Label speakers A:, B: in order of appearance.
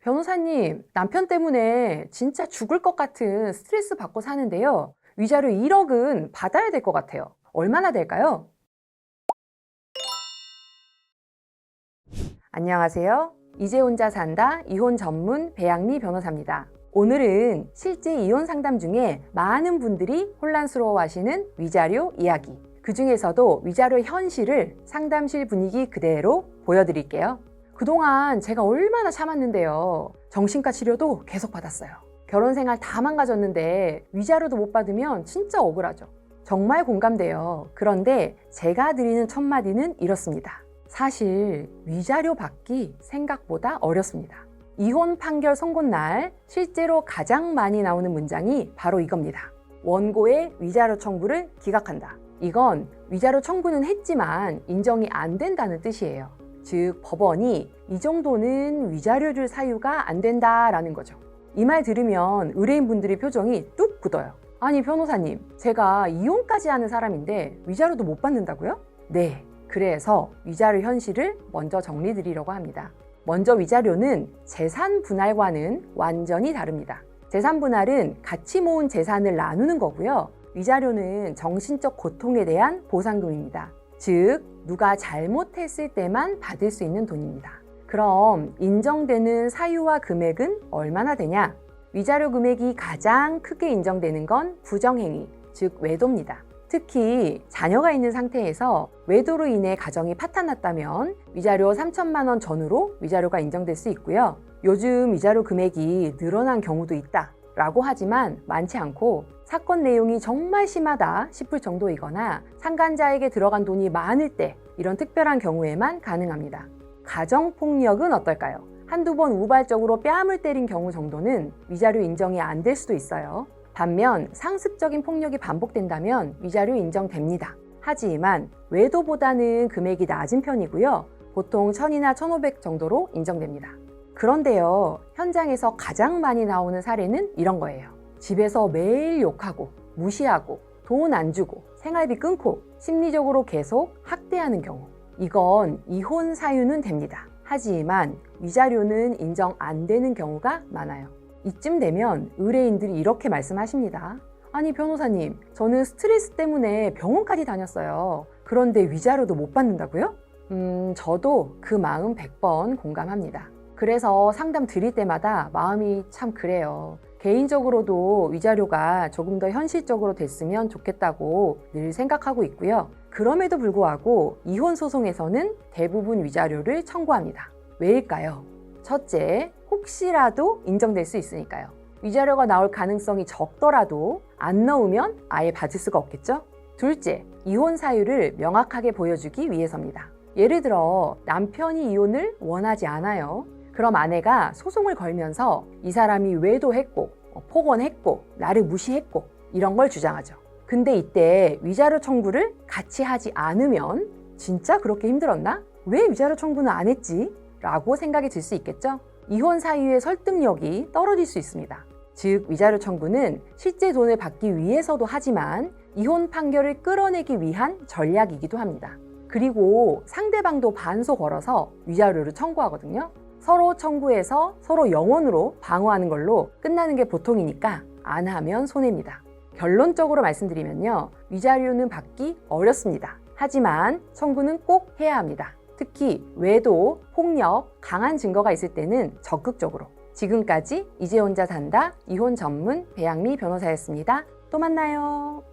A: 변호사님, 남편 때문에 진짜 죽을 것 같은 스트레스 받고 사는데요. 위자료 1억은 받아야 될 것 같아요. 얼마나 될까요? 안녕하세요. 이제 혼자 산다 이혼 전문 배양미 변호사입니다. 오늘은 실제 이혼 상담 중에 많은 분들이 혼란스러워 하시는 위자료 이야기, 그 중에서도 위자료 현실을 상담실 분위기 그대로 보여드릴게요. 그동안 제가 얼마나 참았는데요. 정신과 치료도 계속 받았어요. 결혼 생활 다 망가졌는데 위자료도 못 받으면 진짜 억울하죠. 정말 공감돼요. 그런데 제가 드리는 첫 마디는 이렇습니다. 사실 위자료 받기 생각보다 어렵습니다. 이혼 판결 선고 날 실제로 가장 많이 나오는 문장이 바로 이겁니다. 원고의 위자료 청구를 기각한다. 이건 위자료 청구는 했지만 인정이 안 된다는 뜻이에요. 즉 법원이 이 정도는 위자료 줄 사유가 안 된다라는 거죠. 이 말 들으면 의뢰인분들의 표정이 뚝 굳어요. 아니 변호사님, 제가 이혼까지 하는 사람인데 위자료도 못 받는다고요? 네, 그래서 위자료 현실을 먼저 정리드리려고 합니다. 먼저 위자료는 재산 분할과는 완전히 다릅니다. 재산 분할은 같이 모은 재산을 나누는 거고요. 위자료는 정신적 고통에 대한 보상금입니다. 즉, 누가 잘못했을 때만 받을 수 있는 돈입니다. 그럼 인정되는 사유와 금액은 얼마나 되냐? 위자료 금액이 가장 크게 인정되는 건 부정행위, 즉 외도입니다. 특히 자녀가 있는 상태에서 외도로 인해 가정이 파탄났다면 위자료 3천만 원 전후로 위자료가 인정될 수 있고요. 요즘 위자료 금액이 늘어난 경우도 있다라고 하지만 많지 않고 사건 내용이 정말 심하다 싶을 정도이거나 상간자에게 들어간 돈이 많을 때 이런 특별한 경우에만 가능합니다. 가정폭력은 어떨까요? 한두 번 우발적으로 뺨을 때린 경우 정도는 위자료 인정이 안 될 수도 있어요. 반면 상습적인 폭력이 반복된다면 위자료 인정됩니다. 하지만 외도보다는 금액이 낮은 편이고요. 보통 1,000이나 1,500 정도로 인정됩니다. 그런데요, 현장에서 가장 많이 나오는 사례는 이런 거예요. 집에서 매일 욕하고 무시하고 돈 안 주고 생활비 끊고 심리적으로 계속 학대하는 경우, 이건 이혼 사유는 됩니다. 하지만 위자료는 인정 안 되는 경우가 많아요. 이쯤 되면 의뢰인들이 이렇게 말씀하십니다. 아니 변호사님, 저는 스트레스 때문에 병원까지 다녔어요. 그런데 위자료도 못 받는다고요? 저도 그 마음 100번 공감합니다. 그래서 상담 드릴 때마다 마음이 참 그래요. 개인적으로도 위자료가 조금 더 현실적으로 됐으면 좋겠다고 늘 생각하고 있고요. 그럼에도 불구하고 이혼 소송에서는 대부분 위자료를 청구합니다. 왜일까요? 첫째, 혹시라도 인정될 수 있으니까요. 위자료가 나올 가능성이 적더라도 안 넣으면 아예 받을 수가 없겠죠? 둘째, 이혼 사유를 명확하게 보여주기 위해서입니다. 예를 들어 남편이 이혼을 원하지 않아요. 그럼 아내가 소송을 걸면서 이 사람이 외도했고 폭언했고 나를 무시했고 이런 걸 주장하죠. 근데 이때 위자료 청구를 같이 하지 않으면 진짜 그렇게 힘들었나? 왜 위자료 청구는 안 했지? 라고 생각이 들 수 있겠죠? 이혼 사유의 설득력이 떨어질 수 있습니다. 즉 위자료 청구는 실제 돈을 받기 위해서도 하지만 이혼 판결을 끌어내기 위한 전략이기도 합니다. 그리고 상대방도 반소 걸어서 위자료를 청구하거든요. 서로 청구해서 서로 영원으로 방어하는 걸로 끝나는 게 보통이니까 안 하면 손해입니다. 결론적으로 말씀드리면요, 위자료는 받기 어렵습니다. 하지만 청구는 꼭 해야 합니다. 특히 외도, 폭력, 강한 증거가 있을 때는 적극적으로. 지금까지 이제 혼자 산다 이혼 전문 배양미 변호사였습니다. 또 만나요.